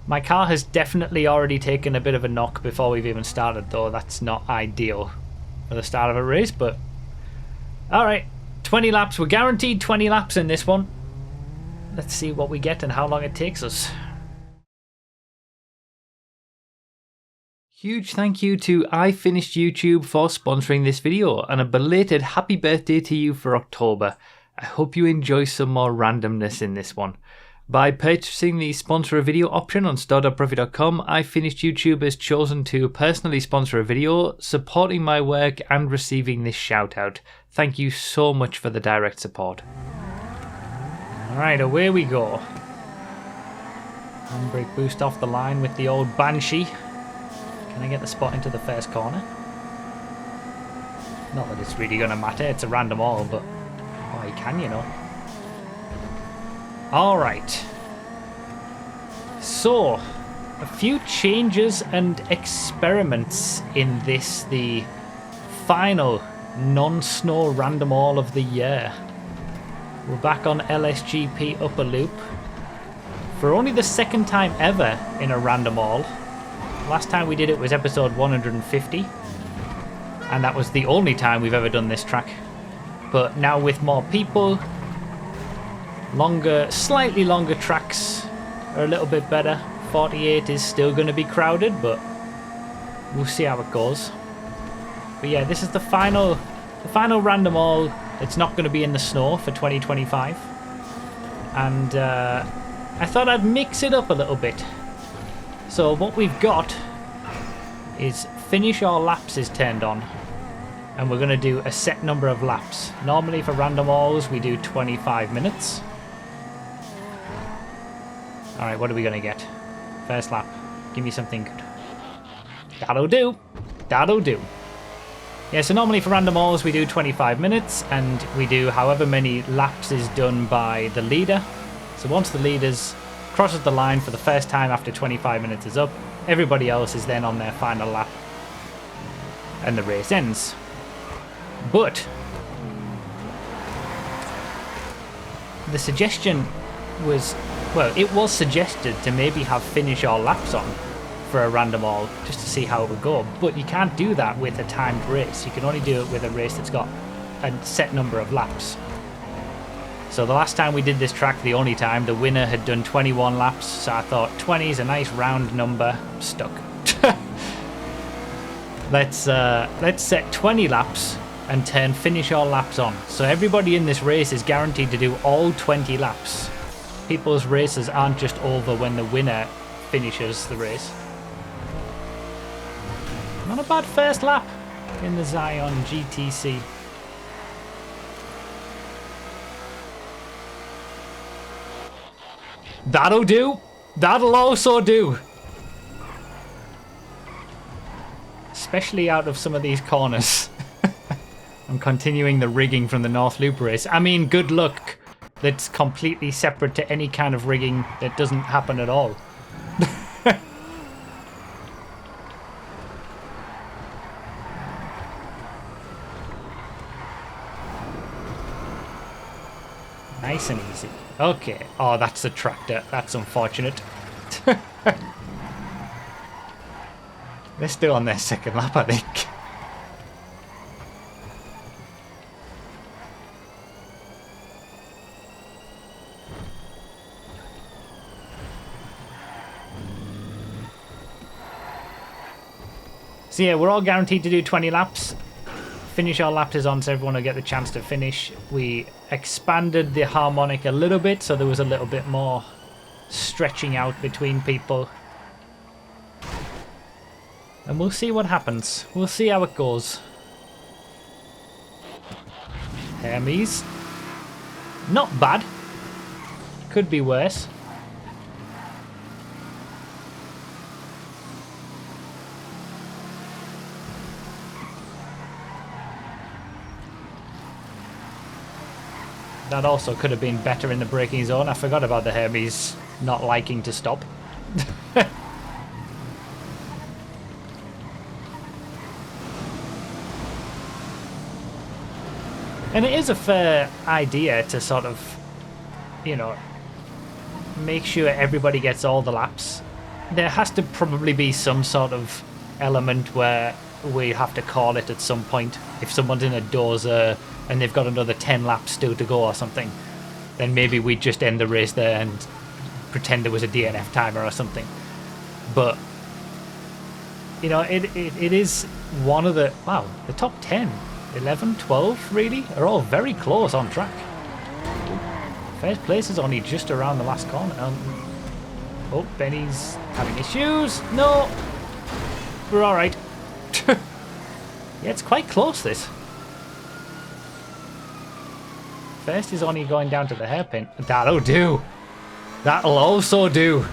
My car has definitely already taken a bit of a knock before we've even started, though. That's not ideal for the start of a race, but... Alright, 20 laps. We're guaranteed 20 laps in this one. Let's see what we get and how long it takes us. Huge thank you to iFinishedYouTube for sponsoring this video, and a belated happy birthday to you for October. I hope you enjoy some more randomness in this one. By purchasing the sponsor a video option on store.profit.com, iFinishedYouTube has chosen to personally sponsor a video, supporting my work and receiving this shout out. Thank you so much for the direct support. Alright, away we go. Handbrake boost off the line with the old Banshee. Can I get the spot into the first corner? Not that it's really going to matter, it's a random all, but... Oh, you can, you know. Alright. So, a few changes and experiments in this, the final non-snow random all of the year. We're back on LSGP upper loop. For only the second time ever in a random all. Last time we did it was episode 150. And that was the only time we've ever done this track. But now with more people... Longer, slightly longer tracks are a little bit better. 48 is still going to be crowded, but we'll see how it goes. But yeah, this is the final random all. It's not going to be in the snow for 2025. And I thought I'd mix it up a little bit. So what we've got is finish all laps is turned on. And we're going to do a set number of laps. Normally for random alls we do 25 minutes. Alright, what are we going to get? First lap. Give me something good. That'll do. That'll do. Yeah, so normally for random alls we do 25 minutes and we do however many laps is done by the leader. So once the leaders crosses the line for the first time after 25 minutes is up, everybody else is then on their final lap and the race ends. But the suggestion was, well, it was suggested to maybe have finish all laps on for a random all just to see how it would go, but you can't do that with a timed race. You can only do it with a race that's got a set number of laps. So the last time we did this track, the only time, the winner had done 21 laps, so I thought 20 is a nice round number. I'm stuck. Let's set 20 laps and turn finish all laps on. So everybody in this race is guaranteed to do all 20 laps. People's races aren't just over when the winner finishes the race. Not a bad first lap in the Zion GTC. That'll do. That'll also do. Especially out of some of these corners. I'm continuing the rigging from the North Loop race. I mean, good luck. That's completely separate to any kind of rigging that doesn't happen at all. Nice and easy. Okay. Oh, that's a tractor. That's unfortunate. They're still on their second lap, I think. So yeah, we're all guaranteed to do 20 laps. Finish our laps is on so everyone will get the chance to finish. We expanded the harmonic a little bit so there was a little bit more stretching out between people. And we'll see what happens. We'll see how it goes. Hermes. Not bad. Could be worse. That also could have been better in the braking zone. I forgot about the Hermes not liking to stop. And it is a fair idea to sort of, you know, make sure everybody gets all the laps there has to probably be some sort of element where we have to call it at some point. If someone's in a dozer and they've got another 10 laps still to go or something, then maybe we just end the race there and pretend there was a DNF timer or something. But you know, it is one of the, wow, the top 10, 11, 12 really are all very close on track. First place is only just around the last corner. Oh, Benny's having issues. No, we're all right. Yeah, it's quite close, this. First is only going down to the hairpin. That'll do. That'll also do.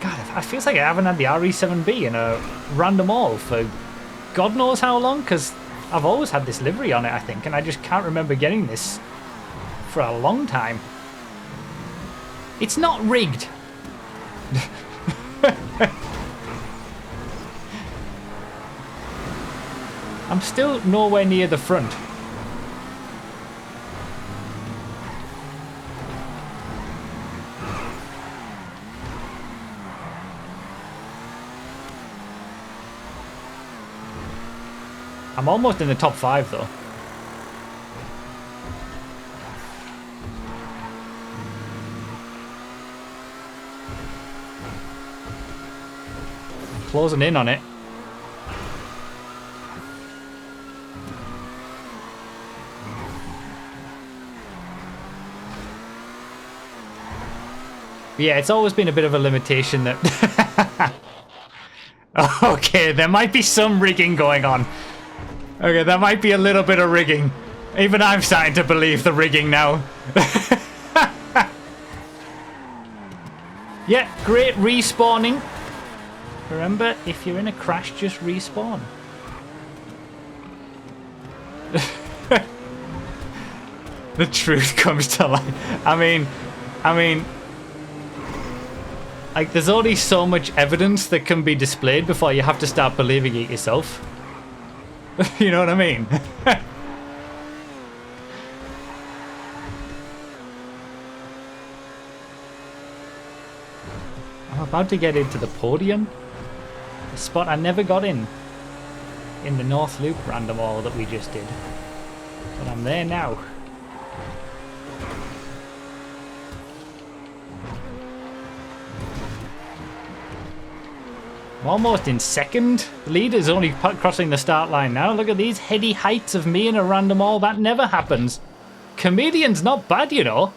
God, I feel like I haven't had the RE7B in a random all for God knows how long, because I've always had this livery on it, I think, and I just can't remember getting this for a long time. It's not rigged. I'm still nowhere near the front. I'm almost in the top 5 though. Closing in on it. Yeah, it's always been a bit of a limitation that... Okay, there might be some rigging going on. Okay, there might be a little bit of rigging. Even I'm starting to believe the rigging now. Yeah, great respawning. Remember, if you're in a crash, just respawn. The truth comes to light. I mean, like, there's only so much evidence that can be displayed before you have to start believing it yourself. You know what I mean? I'm about to get into the podium. A spot I never got in the North Loop random all that we just did. But I'm there now. I'm almost in second. The leader's only crossing the start line now. Look at these heady heights of me in a random all. That never happens. Chameleon's not bad, you know.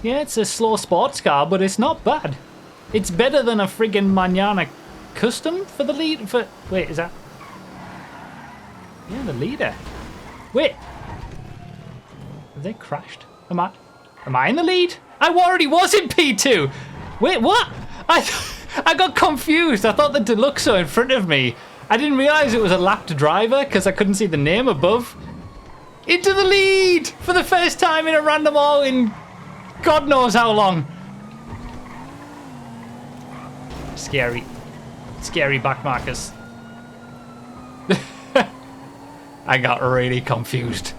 Yeah, it's a slow sports car, but it's not bad. It's better than a friggin' Manana custom for the lead. For wait, is that? Yeah, the leader. Wait, have they crashed? Am I in the lead? I already was in P2. Wait, what? I got confused. I thought the Deluxo in front of me. I didn't realize it was a lapped driver because I couldn't see the name above. Into the lead for the first time in a random all in God knows how long. Scary. Scary backmarkers. I got really confused.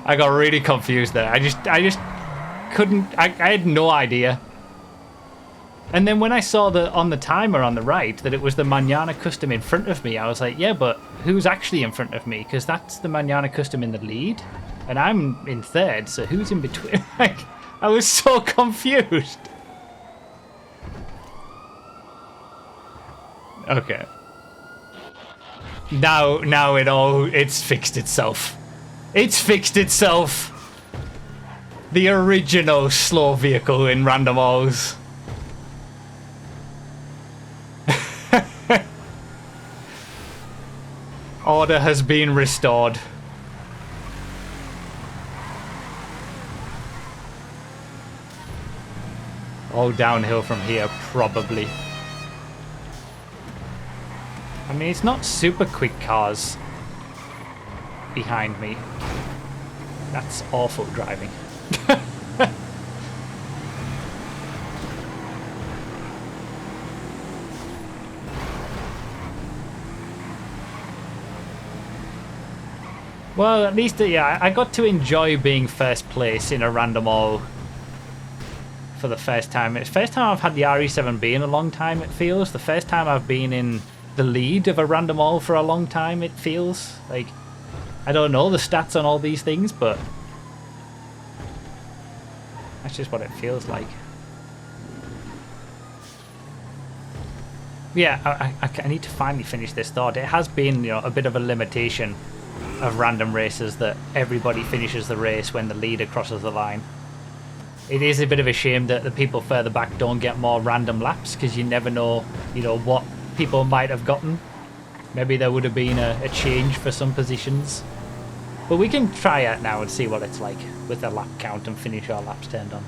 I got really confused there. I just couldn't. I had no idea. And then when I saw on the timer on the right that it was the Manana custom in front of me, I was like, yeah, but who's actually in front of me? Because that's the Manana custom in the lead, and I'm in third, so who's in between? Like, I was so confused. Okay. Now it's fixed itself. It's fixed itself. The original slow vehicle in random alls. Order has been restored. All downhill from here, probably. I mean, it's not super quick cars behind me. That's awful driving. Well, at least, yeah, I got to enjoy being first place in a random all for the first time. It's the first time I've had the RE7B in a long time, it feels. The first time I've been in the lead of a random all for a long time, it feels. Like, I don't know the stats on all these things, but that's just what it feels like. Yeah, I need to finally finish this thought. It has been, you know, a bit of a limitation of random races that everybody finishes the race when the leader crosses the line. It is a bit of a shame that the people further back don't get more random laps, because you never know, you know, what people might have gotten. Maybe there would have been a change for some positions. But we can try it now and see what it's like with the lap count and finish our laps turned on.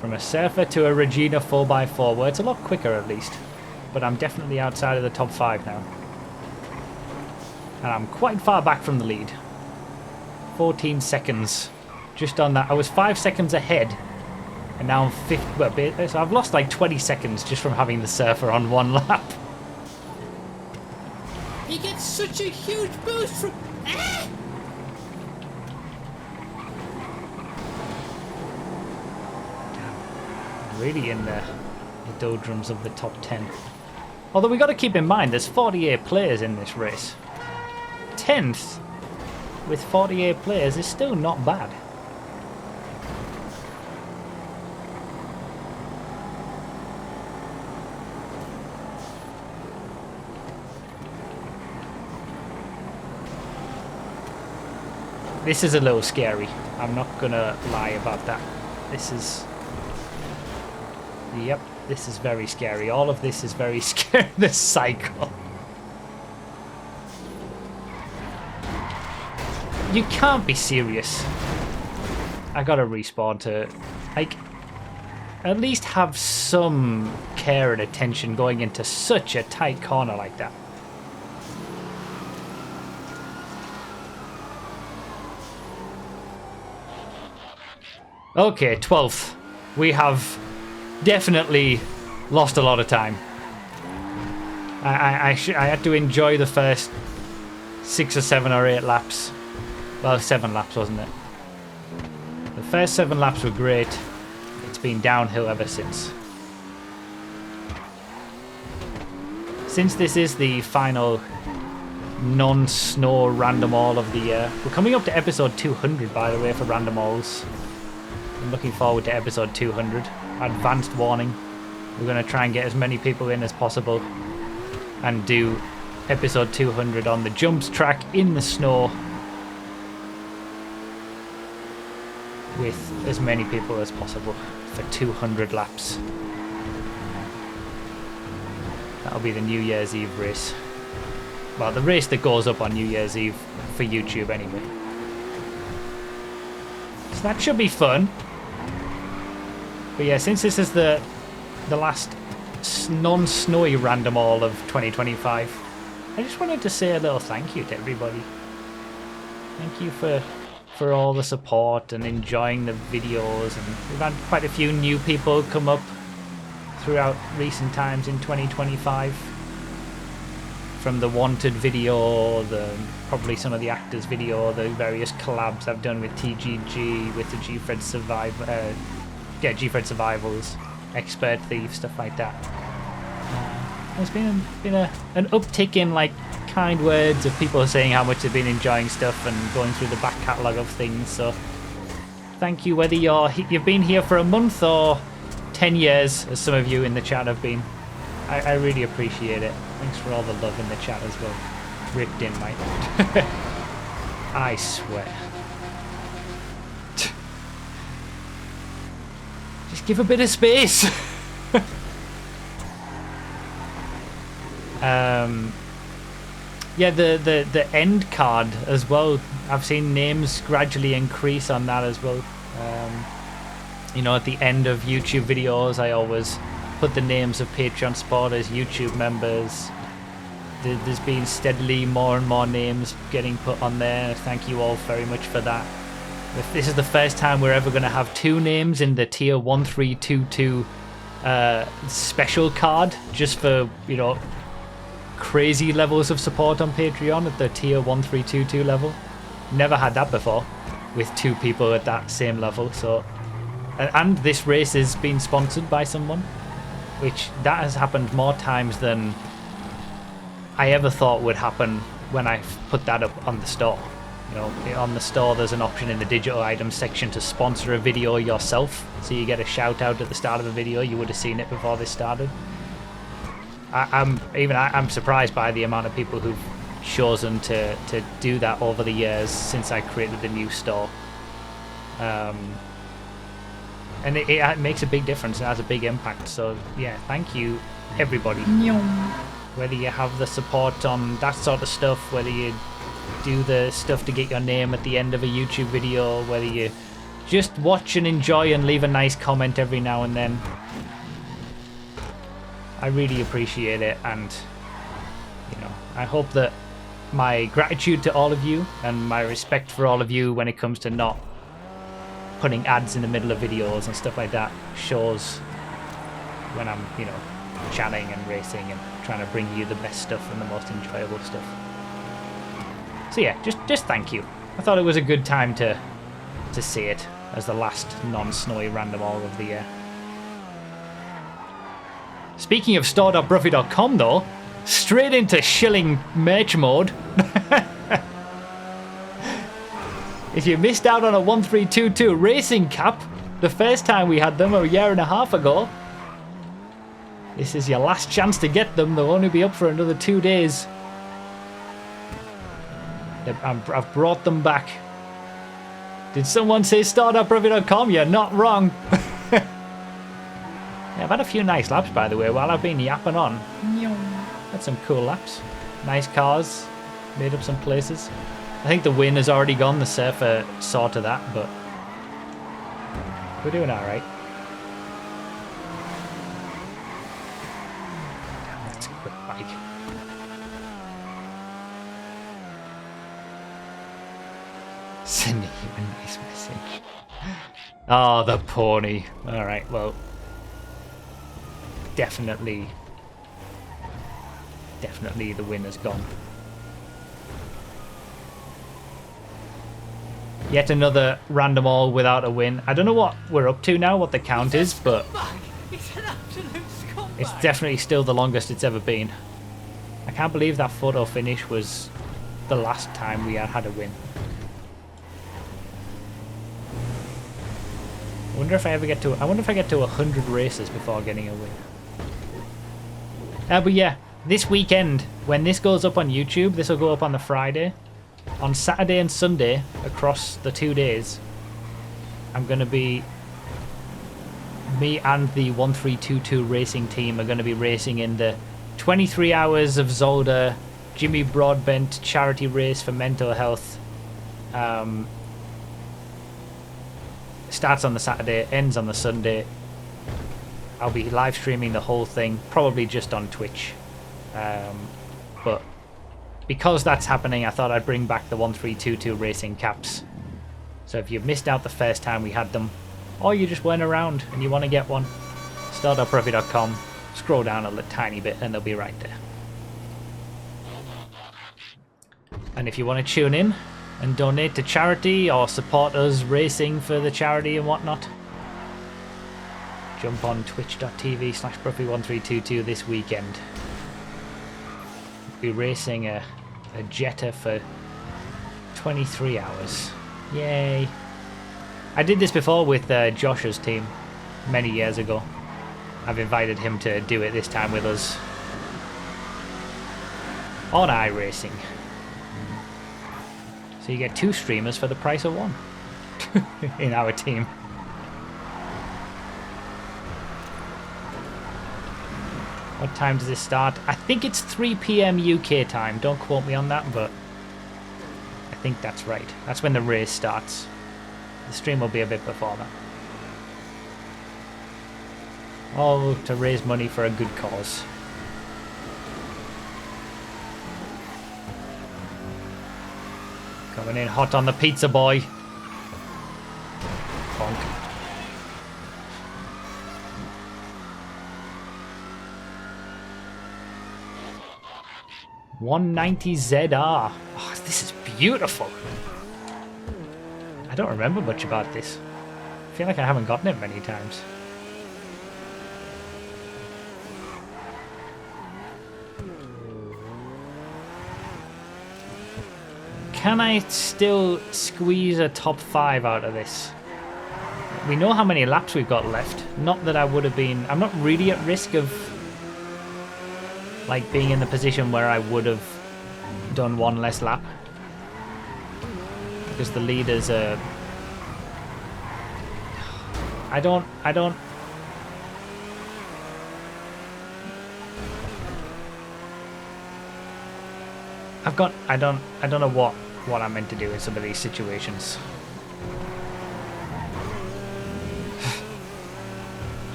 From a Surfer to a Regina 4x4, well, it's a lot quicker at least. But I'm definitely outside of the top 5 now. And I'm quite far back from the lead. 14 seconds. Just on that. I was 5 seconds ahead. And now I'm 50. Well, so I've lost like 20 seconds just from having the Surfer on one lap. He gets such a huge boost from... Ah! Really in the doldrums of the top 10. Although we got to keep in mind there's 48 players in this race. 10th with 48 players is still not bad. This is a little scary. I'm not gonna lie about that. This is... Yep, this is very scary. All of this is very scary. This cycle. You can't be serious. I gotta respawn to, like, at least have some care and attention going into such a tight corner like that. Okay, 12th. We have definitely lost a lot of time. I had to enjoy the first 6 or 7 or 8 laps. Well, 7 laps, wasn't it? The first 7 laps were great. It's been downhill ever since. Since this is the final non-snow random all of the year, we're coming up to episode 200, by the way, for random alls. I'm looking forward to episode 200. Advanced warning. We're going to try and get as many people in as possible and do episode 200 on the jumps track in the snow with as many people as possible for 200 laps. That'll be the New Year's Eve race. Well, the race that goes up on New Year's Eve for YouTube anyway. So that should be fun. But yeah, since this is the last non-snowy random all of 2025, I just wanted to say a little thank you to everybody. Thank you for all the support and enjoying the videos, and we've had quite a few new people come up throughout recent times in 2025. From the Wanted video, probably some of the actors video, the various collabs I've done with TGG, with the G-Fred G-Fred Survivals, Expert Thief, stuff like that. There's been an uptick in like kind words of people saying how much they've been enjoying stuff and going through the back catalogue of things. So thank you, whether you've been here for a month or 10 years, as some of you in the chat have been. I really appreciate it. Thanks for all the love in the chat as well. Rip DiNmiTe. I swear. Just give a bit of space. Yeah, the end card as well. I've seen names gradually increase on that as well. You know, at the end of YouTube videos, I always put the names of Patreon supporters, YouTube members. There's been steadily more and more names getting put on there. Thank you all very much for that. If this is the first time we're ever going to have 2 names in the tier 1322 special card, just for, you know, crazy levels of support on Patreon at the tier 1322 level. Never had that before. with 2 people at that same level. So, and this race is being sponsored by someone, which that has happened more times than I ever thought would happen when I put that up on the store. You know, on the store there's an option in the digital items section to sponsor a video yourself, so you get a shout out at the start of the video. You would have seen it before this started. I'm surprised by the amount of people who've chosen to do that over the years since I created the new store. And it makes a big difference. It has a big impact. So yeah, thank you everybody. Whether you have the support on that sort of stuff, whether you do the stuff to get your name at the end of a YouTube video, whether you just watch and enjoy and leave a nice comment every now and then, I really appreciate it. And you know, I hope that my gratitude to all of you and my respect for all of you when it comes to not putting ads in the middle of videos and stuff like that shows when I'm, you know, chatting and racing and trying to bring you the best stuff and the most enjoyable stuff. So yeah, just thank you. I thought it was a good time to see it as the last non-snowy random all of the year. Speaking of store.bruffy.com though, straight into shilling merch mode. If you missed out on a 1322 racing cap the first time we had them a year and a half ago, this is your last chance to get them. They'll only be up for another 2 days. I've brought them back. Did someone say store.bruffy.com? You're not wrong. Yeah, I've had a few nice laps, by the way, while I've been yapping on. Had some cool laps. Nice cars. Made up some places. I think the win has already gone. The surfer saw to that, but we're doing alright. Damn, that's a quick bike. Sending you a nice message. Oh, the pony. Alright, well. Definitely the win has gone. Yet another random all without a win. I don't know what we're up to now, what the count is, but It's an absolute scumbag. it's definitely still the longest it's ever been. I can't believe that photo finish was the last time we had a win. I wonder if I get to 100 races before getting a win. But yeah, this weekend, when this goes up on YouTube, this will go up on the Friday. On Saturday and Sunday, across the 2 days, I'm going to be... Me and the 1322 racing team are going to be racing in the 23 Hours of Zolder Jimmy Broadbent charity race for mental health. Starts on the Saturday, ends on the Sunday. I'll be live streaming the whole thing, probably just on Twitch. But because that's happening, I thought I'd bring back the 1322 racing caps. So if you missed out the first time we had them, or you just weren't around and you want to get one, start.bruffy.com, scroll down a tiny bit and they'll be right there. And if you want to tune in and donate to charity or support us racing for the charity and whatnot, jump on twitch.tv/bruffy1322 this weekend. We'll be racing a Jetta for 23 hours. Yay. I did this before with Josh's team many years ago. I've invited him to do it this time with us on iRacing. So you get 2 streamers for the price of 1 in our team. What time does this start? I think it's 3 PM UK time. Don't quote me on that, but I think that's right. That's when the race starts. The stream will be a bit before that. All to raise money for a good cause. Coming in hot on the pizza boy. Bonk. $190 ZR. Oh, this is beautiful. I don't remember much about this. I feel like I haven't gotten it many times. Can I still squeeze a top 5 out of this? We know how many laps we've got left. Not that I would have been... I'm not really at risk of like being in the position where I would have done one less lap. Because the leaders are... I don't... I don't know what I'm meant to do in some of these situations.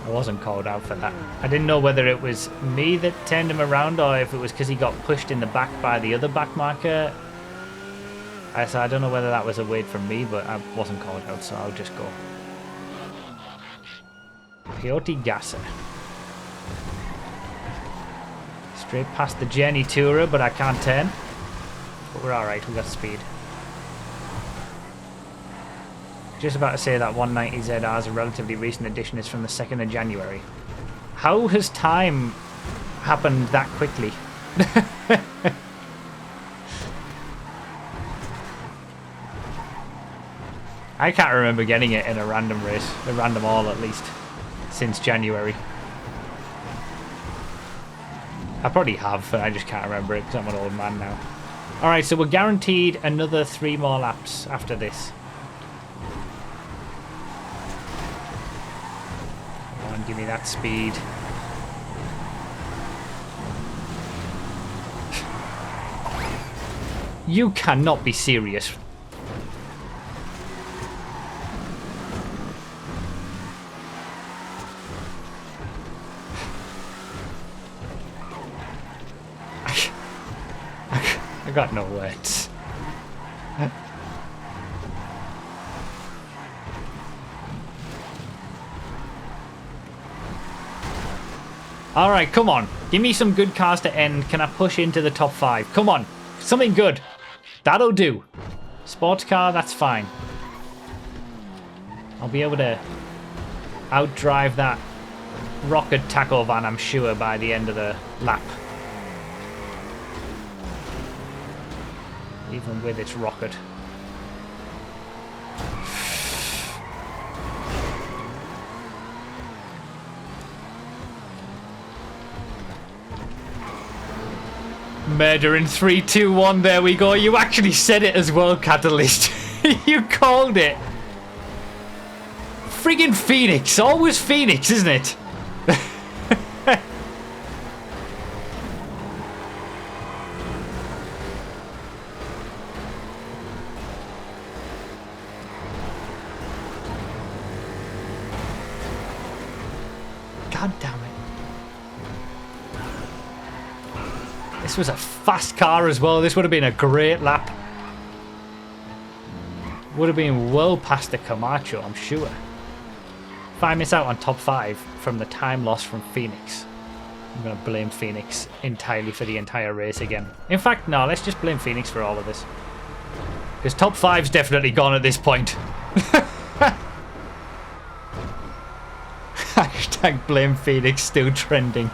I wasn't called out for that. I didn't know whether it was me that turned him around or if it was because he got pushed in the back by the other back marker. I don't know whether that was a wait from me, but I wasn't called out, so I'll just go. Peyote Gasser. Straight past the Journey Tourer, but I can't turn. But we're alright, we got speed. Just about to say that 190ZR is a relatively recent addition, is from the 2nd of January. How has time happened that quickly? I can't remember getting it in a random race, a random all at least, since January. I probably have, but I just can't remember it because I'm an old man now. Alright, so we're guaranteed another 3 more laps after this. Come on, give me that speed. You cannot be serious. I got no words. Alright, come on. Give me some good cars to end. Can I push into the top 5? Come on. Something good. That'll do. Sports car, that's fine. I'll be able to outdrive that rocket tackle van, I'm sure, by the end of the lap. Even with its rocket. Murder in 3, 2, 1, there we go. You actually said it as well, Catalyst. You called it. Friggin' Phoenix. Always Phoenix, isn't it? God damn it. This was a fast car as well. This would have been a great lap. Would have been well past the Camacho, I'm sure. If I miss out on top 5 from the time loss from Phoenix, I'm going to blame Phoenix entirely for the entire race again. In fact, no, let's just blame Phoenix for all of this. Because top 5's definitely gone at this point. Hashtag blame Phoenix still trending.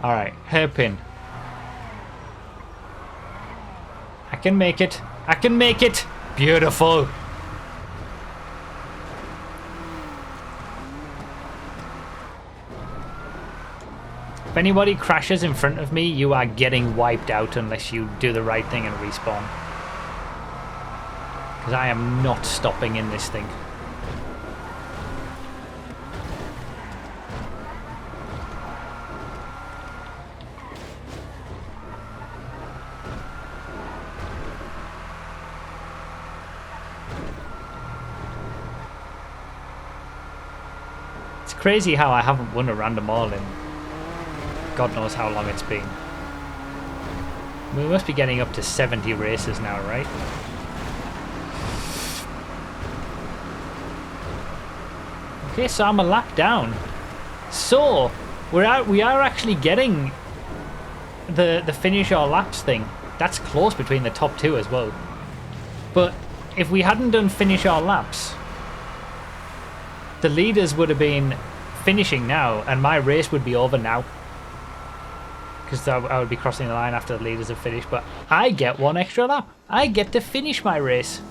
Alright, hairpin. I can make it. I can make it. Beautiful. If anybody crashes in front of me, you are getting wiped out unless you do the right thing and respawn. Because I am not stopping in this thing. Crazy how I haven't won a random all in God knows how long it's been. We must be getting up to 70 races now, right? Okay, so I'm a lap down. So, We are actually getting the finish all laps thing. That's close between the top two as well. But if we hadn't done finish all laps, the leaders would have been finishing now, and my race would be over now. Because I would be crossing the line after the leaders have finished, but I get one extra lap. I get to finish my race.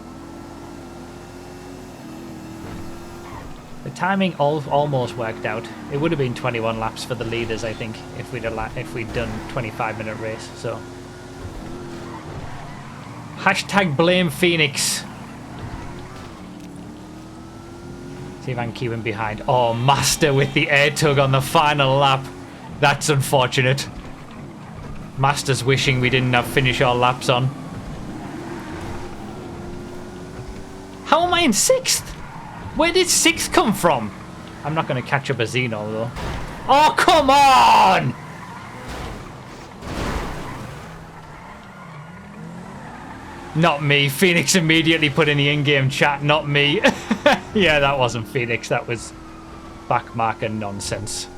The timing almost worked out. It would have been 21 laps for the leaders, I think, if we'd done 25-minute race. So, hashtag blame Phoenix. See if I can keep him behind. Oh, Master with the air tug on the final lap. That's unfortunate. Master's wishing we didn't have finish all laps on. How am I in 6th? Where did 6th come from? I'm not going to catch up a Xeno though. Oh, come on! Not me. Phoenix immediately put in the in-game chat, not me. Yeah, that wasn't Phoenix. That was backmarker nonsense.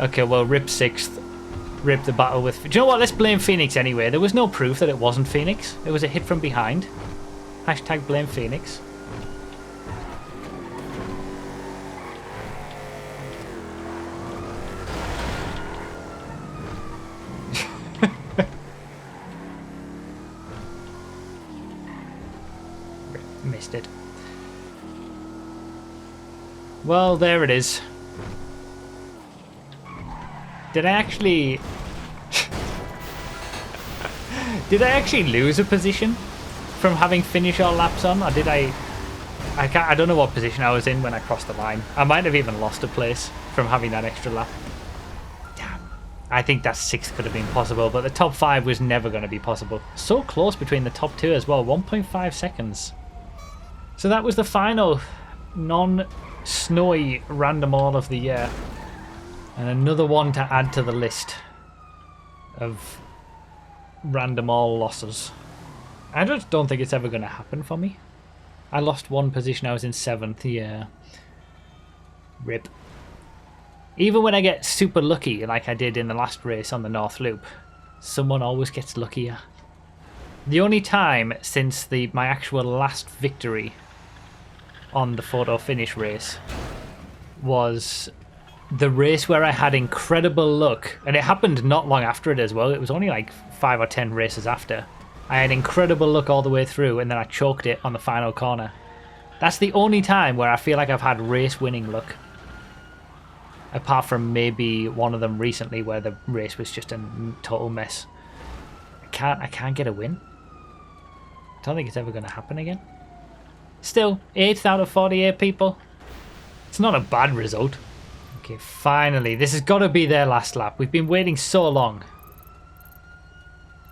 Okay, well, rip 6th. Rip the battle with... Do you know what? Let's blame Phoenix anyway. There was no proof that it wasn't Phoenix. It was a hit from behind. Hashtag blame Phoenix. Missed it. Well, there it is. Did I actually... Did I actually lose a position from having finish all laps on? Or did I don't know what position I was in when I crossed the line. I might have even lost a place from having that extra lap. Damn. I think that 6th could have been possible, but the top 5 was never going to be possible. So close between the top 2 as well. 1.5 seconds. So that was the final non-snowy random all of the year. And another one to add to the list of random all losses. I just don't think it's ever going to happen for me. I lost one position. I was in 7th. Yeah. Rip. Even when I get super lucky, like I did in the last race on the North Loop, someone always gets luckier. The only time since my actual last victory on the photo finish race was the race where I had incredible luck, and it happened not long after it as well. It was only like 5 or 10 races after. I had incredible luck all the way through, and then I choked it on the final corner. That's the only time where I feel like I've had race winning luck. Apart from maybe one of them recently where the race was just a total mess. I can't get a win. I don't think it's ever going to happen again. Still, 8th out of 48 people. It's not a bad result. Okay, finally. This has got to be their last lap. We've been waiting so long.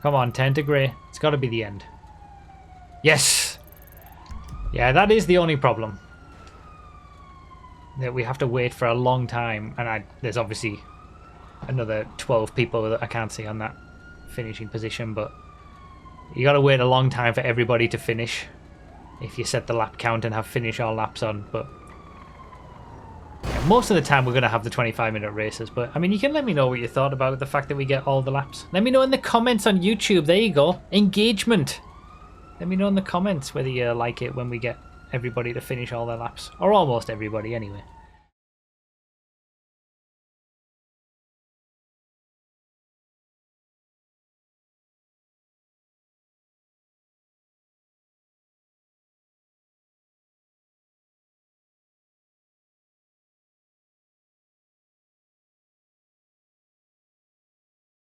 Come on, 10 to grey. It's got to be the end. Yes! Yeah, that is the only problem. That we have to wait for a long time. And there's obviously another 12 people that I can't see on that finishing position. But you got to wait a long time for everybody to finish. If you set the lap count and have finish all laps on. But yeah, most of the time we're going to have the 25-minute races. But I mean, you can let me know what you thought about the fact that we get all the laps. Let me know in the comments on YouTube. There you go. Engagement. Let me know in the comments whether you like it when we get everybody to finish all their laps. Or almost everybody anyway.